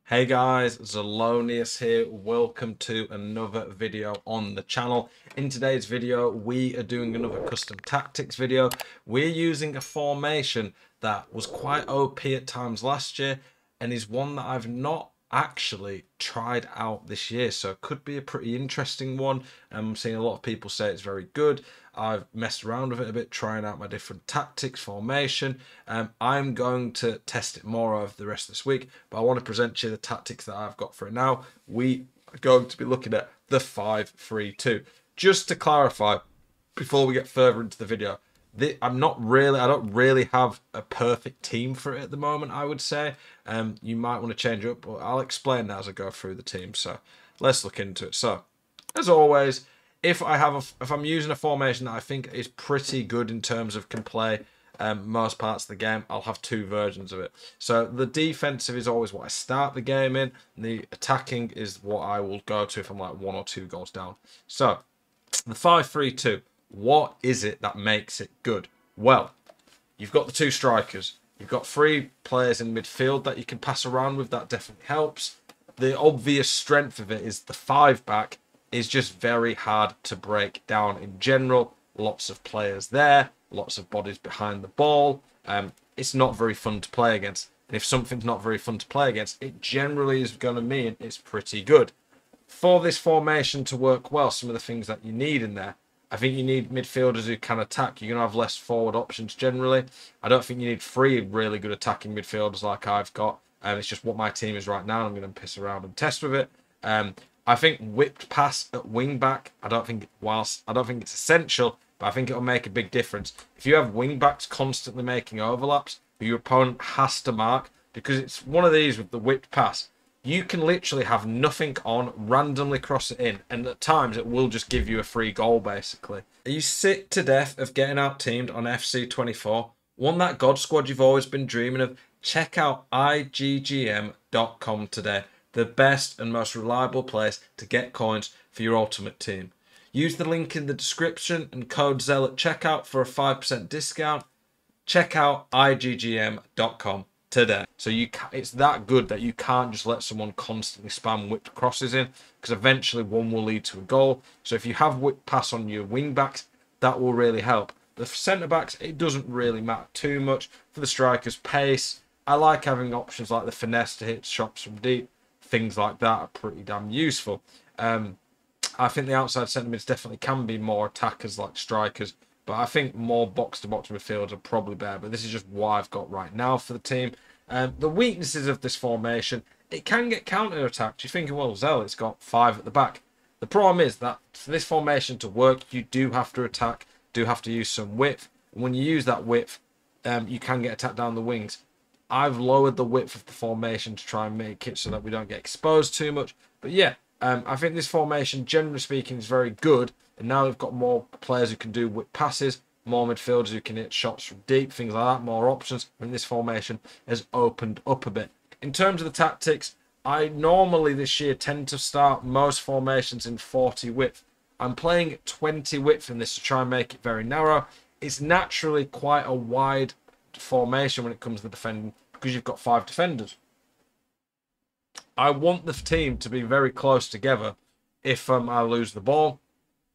Hey guys, Zelonius here. Welcome to another video on the channel. In today's video, we are doing another custom tactics video. We're using a formation that was quite OP at times last year and is one that I've not actually tried out this year, so it could be a pretty interesting one. I'm seeing a lot of people say it's very good. I've messed around with it a bit, trying out my different tactics, formation. I'm going to test it more over the rest of this week, but I want to present you the tactics that I've got for it now. We are going to be looking at the 5-3-2. Just to clarify, before we get further into the video, I don't really have a perfect team for it at the moment, I would say. You might want to change it up, but I'll explain that as I go through the team. So let's look into it. So, as always, if I'm using a formation that I think is pretty good in terms of can play most parts of the game, I'll have two versions of it. So the defensive is always what I start the game in, and the attacking is what I will go to if I'm like 1 or 2 goals down. So the 5-3-2, what is it that makes it good? Well, you've got the 2 strikers. You've got 3 players in midfield that you can pass around with. That definitely helps. The obvious strength of it is the 5-back is just very hard to break down in general. Lots of players there, lots of bodies behind the ball. It's not very fun to play against. And if something's not very fun to play against, it generally is going to mean it's pretty good. For this formation to work well, some of the things that you need in there, I think you need midfielders who can attack. You're going to have less forward options generally. I don't think you need 3 really good attacking midfielders like I've got. It's just what my team is right now. I'm going to piss around and test with it. I think whipped pass at wing back, I don't think it's essential, but I think it'll make a big difference. If you have wing backs constantly making overlaps, who your opponent has to mark, because it's one of these with the whipped pass, you can literally have nothing on, randomly cross it in, and at times it will just give you a free goal, basically. Are you sick to death of getting out-teamed on FC24? Want that God squad you've always been dreaming of? Check out iggm.com today. The best and most reliable place to get coins for your ultimate team. Use the link in the description and code ZEL at checkout for a 5% discount. Check out iggm.com today. So it's that good that you can't just let someone constantly spam whipped crosses in, because eventually one will lead to a goal. So if you have whipped pass on your wing backs, that will really help. The centre backs, it doesn't really matter too much. For the strikers, pace. I like having options like the finesse to hit shots from deep. Things like that are pretty damn useful. I think the outside centre mids definitely can be more attackers like strikers, but I think more box-to-box midfielders are probably better. But this is just what I've got right now for the team. The weaknesses of this formation, it can get counter-attacked. You're thinking, well, Zell, it's got 5 at the back. The problem is that for this formation to work, you do have to attack, do have to use some width. And when you use that width, you can get attacked down the wings. I've lowered the width of the formation to try and make it so that we don't get exposed too much. But yeah, I think this formation, generally speaking, is very good. And now we've got more players who can do whip passes, more midfielders who can hit shots from deep, things like that, more options. I think this formation has opened up a bit. In terms of the tactics, I normally this year tend to start most formations in 40 width. I'm playing at 20 width in this to try and make it very narrow. It's naturally quite a wide formation when it comes to defending, because you've got 5 defenders. I want the team to be very close together if I lose the ball,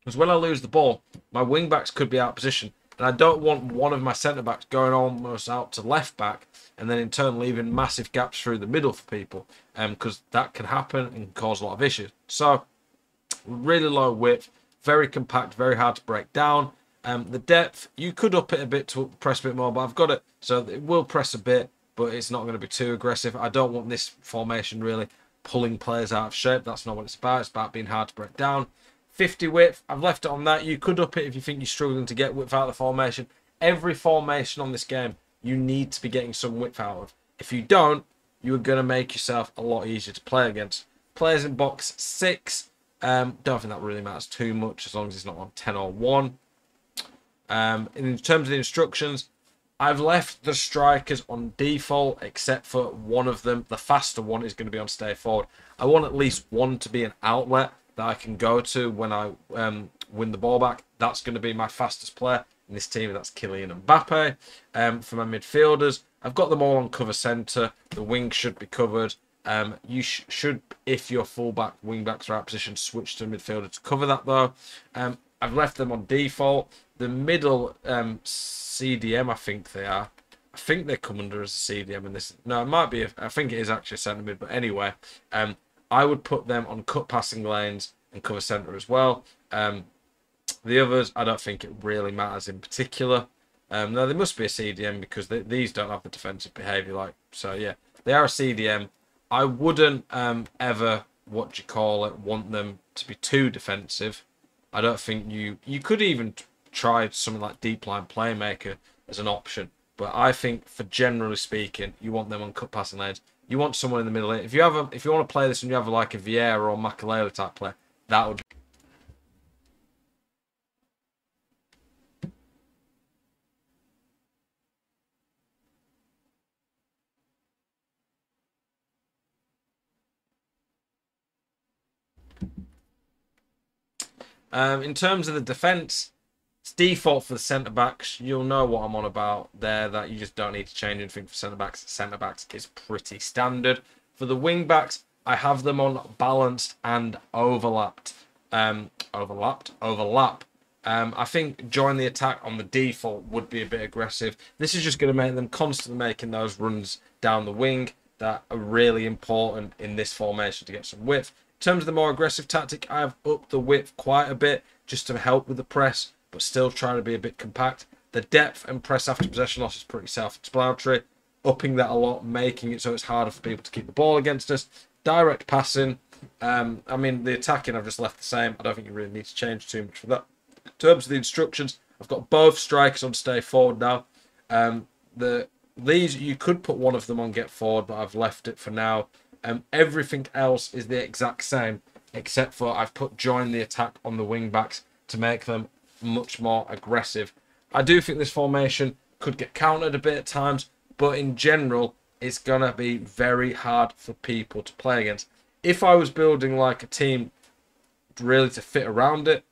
because when I lose the ball, my wing backs could be out of position, and I don't want one of my centre backs going almost out to left back and then in turn leaving massive gaps through the middle for people, because that can happen and cause a lot of issues. So really low width, very compact, very hard to break down. The depth, you could up it a bit to press a bit more, but I've got it, so it will press a bit, but it's not going to be too aggressive. I don't want this formation really pulling players out of shape. That's not what it's about. It's about being hard to break down. 50 width, I've left it on that. You could up it if you think you're struggling to get width out of the formation. Every formation on this game, you need to be getting some width out of. If you don't, you are going to make yourself a lot easier to play against. Players in box 6, don't think that really matters too much as long as it's not on 10 or 1. In terms of the instructions, I've left the strikers on default except for one of them. The faster one is going to be on stay forward. I want at least one to be an outlet that I can go to when I win the ball back. That's going to be my fastest player in this team. That's Kylian Mbappe. For my midfielders, I've got them all on cover centre. The wing should be covered. You should, if your fullback, wingbacks are out of position, switch to a midfielder to cover that though. I've left them on default. The middle CDM, I think they are. I think they come under as a CDM in this. No, it might be. I think it is actually a centre mid. But anyway, I would put them on cut passing lanes and cover centre as well. The others, I don't think it really matters in particular. No, they must be a CDM because these don't have the defensive behaviour like. So yeah, they are a CDM. I wouldn't ever, what you call it, want them to be too defensive. I don't think you could even try something like deep line playmaker as an option. But I think, for generally speaking, you want them on cut passing lanes. You want someone in the middle. If you want to play this and you have like a Vieira or Makalele type player, that would. In terms of the defence, it's default for the centre backs. You'll know what I'm on about there. That you just don't need to change anything for centre backs. Centre backs is pretty standard. For the wing backs, I have them on balanced and overlapped. Overlap. I think join the attack on the default would be a bit aggressive. This is just going to make them constantly making those runs down the wing that are really important in this formation to get some width. In terms of the more aggressive tactic, I have upped the width quite a bit just to help with the press, but still trying to be a bit compact. The depth and press after possession loss is pretty self-explanatory. Upping that a lot, making it so it's harder for people to keep the ball against us. Direct passing. I mean, the attacking I've just left the same. I don't think you really need to change too much for that. In terms of the instructions, I've got both strikers on stay forward now. These, you could put one of them on get forward, but I've left it for now. Everything else is the exact same, except for I've put join the attack on the wing backs to make them much more aggressive. I do think this formation could get countered a bit at times, but in general, it's going to be very hard for people to play against. If I was building like a team really to fit around it,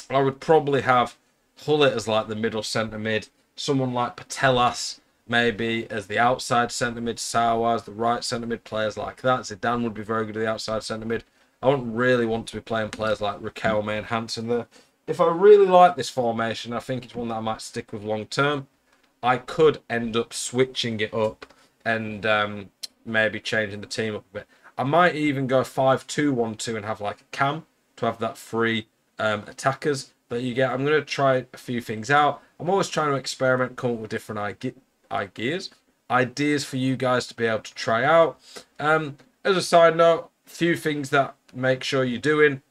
I would probably have Hullet as like the middle centre mid, someone like Patelas maybe as the outside centre mid, Sawa as the right centre mid, players like that. Zidane would be very good at the outside centre mid. I wouldn't really want to be playing players like Riquelme and Hansen there. If I really like this formation, I think it's one that I might stick with long term. I could end up switching it up and maybe changing the team up a bit. I might even go 5-2-1-2 and have like a cam to have that free attackers that you get. I'm going to try a few things out. I'm always trying to experiment, come up with different ideas for you guys to be able to try out. As a side note, a few things that make sure you're doing.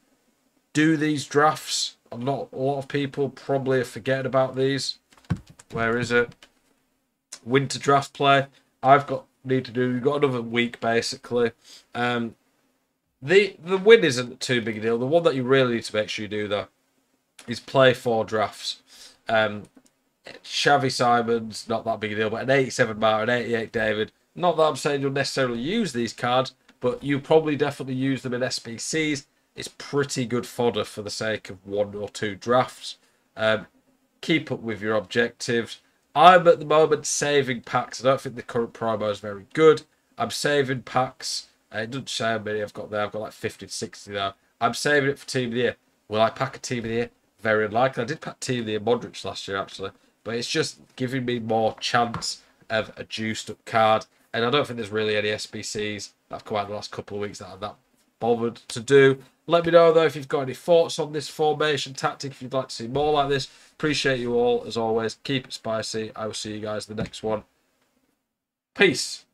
Do these drafts. Not a lot of people probably forget about these. Where is it? Winter draft play. We've got another week basically. The win isn't too big a deal. The one that you really need to make sure you do though is play 4 drafts. Xavi Simons, not that big a deal, but an 87 Mar, an 88 David. Not that I'm saying you'll necessarily use these cards, but you probably definitely use them in SBCs. It's pretty good fodder for the sake of 1 or 2 drafts. Keep up with your objectives. I'm at the moment saving packs. I don't think the current promo is very good. I'm saving packs. It doesn't say how many I've got there. I've got like 50 to 60 now. I'm saving it for Team of the Year. Will I pack a Team of the Year? Very unlikely. I did pack Team of the Year Modric last year, actually. But it's just giving me more chance of a juiced up card. And I don't think there's really any SBCs that have come out in the last couple of weeks that I'm that bothered to do. Let me know, though, if you've got any thoughts on this formation tactic, if you'd like to see more like this. Appreciate you all, as always. Keep it spicy. I will see you guys in the next one. Peace.